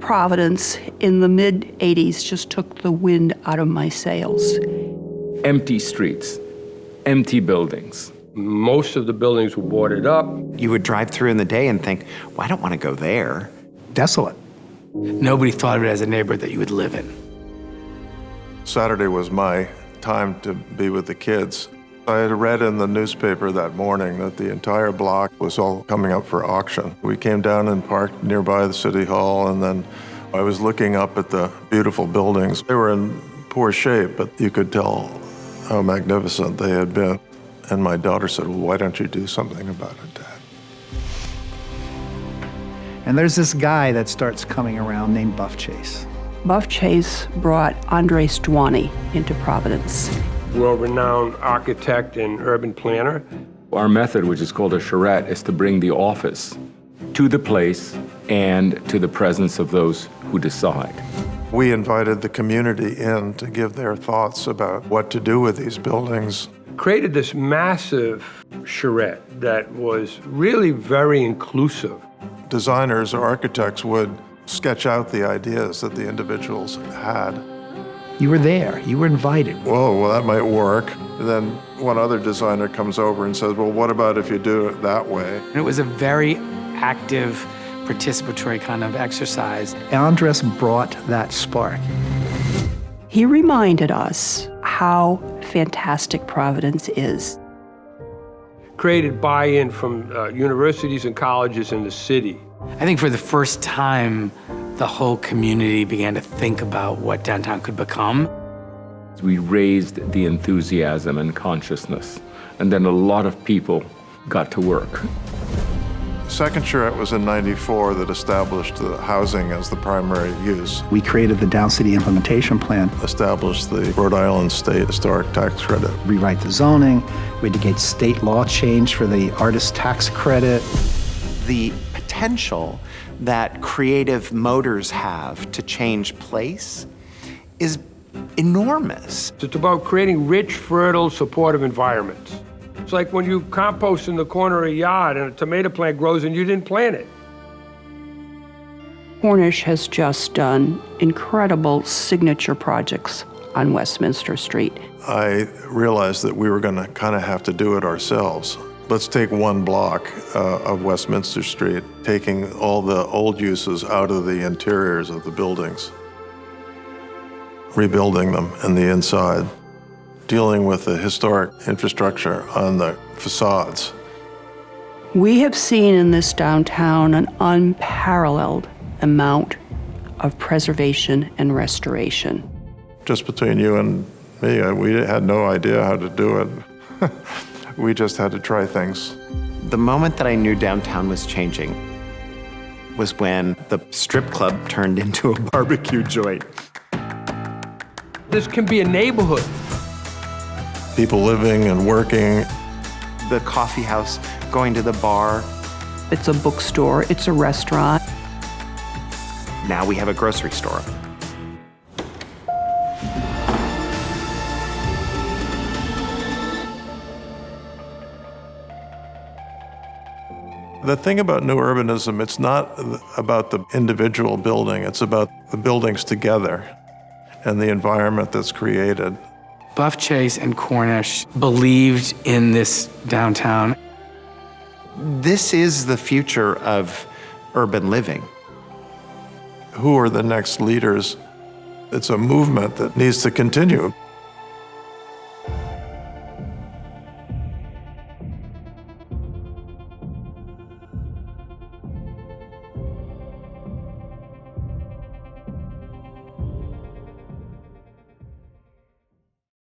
Providence in the mid-'80s just took the wind out of my sails. Empty streets, empty buildings. Most of the buildings were boarded up. You would drive through in the day and think, well, I don't want to go there. Desolate. Nobody thought of it as a neighborhood that you would live in. Saturday was my time to be with the kids. I had read in the newspaper that morning that the entire block was all coming up for auction. We came down and parked nearby the city hall, and then I was looking up at the beautiful buildings. They were in poor shape, but you could tell how magnificent they had been. And my daughter said, well, why don't you do something about it, Dad? And there's this guy that starts coming around named Buff Chase. Buff Chase brought Andres Duany into Providence. World-renowned architect and urban planner. Our method, which is called a charrette, is to bring the office to the place and to the presence of those who decide. We invited the community in to give their thoughts about what to do with these buildings. Created this massive charrette that was really very inclusive. Designers or architects would sketch out the ideas that the individuals had. You were there. You were invited. Whoa, well, that might work. And then one other designer comes over and says, well, what about if you do it that way? And it was a very active, participatory kind of exercise. Andres brought that spark. He reminded us how fantastic Providence is. Created buy-in from universities and colleges in the city. I think for the first time, the whole community began to think about what downtown could become. We raised the enthusiasm and consciousness, and then a lot of people got to work. Second charrette was in '94 that established the housing as the primary use. We created the Downcity Implementation Plan. Established the Rhode Island State Historic Tax Credit. Rewrite the zoning. We had to get state law change for the artist tax credit. The potential that creative motors have to change place is enormous. It's about creating rich, fertile, supportive environments. It's like when you compost in the corner of a yard and a tomato plant grows and you didn't plant it. Cornish has just done incredible signature projects on Westminster Street. I realized that we were going to kind of have to do it ourselves. Let's take one block of Westminster Street, taking all the old uses out of the interiors of the buildings, rebuilding them in the inside, dealing with the historic infrastructure on the facades. We have seen in this downtown an unparalleled amount of preservation and restoration. Just between you and me, we had no idea how to do it. We just had to try things. The moment that I knew downtown was changing was when the strip club turned into a barbecue joint. This can be a neighborhood. People living and working. The coffee house, going to the bar. It's a bookstore, it's a restaurant. Now we have a grocery store. The thing about new urbanism, it's not about the individual building, it's about the buildings together and the environment that's created. Buff Chase and Cornish believed in this downtown. This is the future of urban living. Who are the next leaders? It's a movement that needs to continue.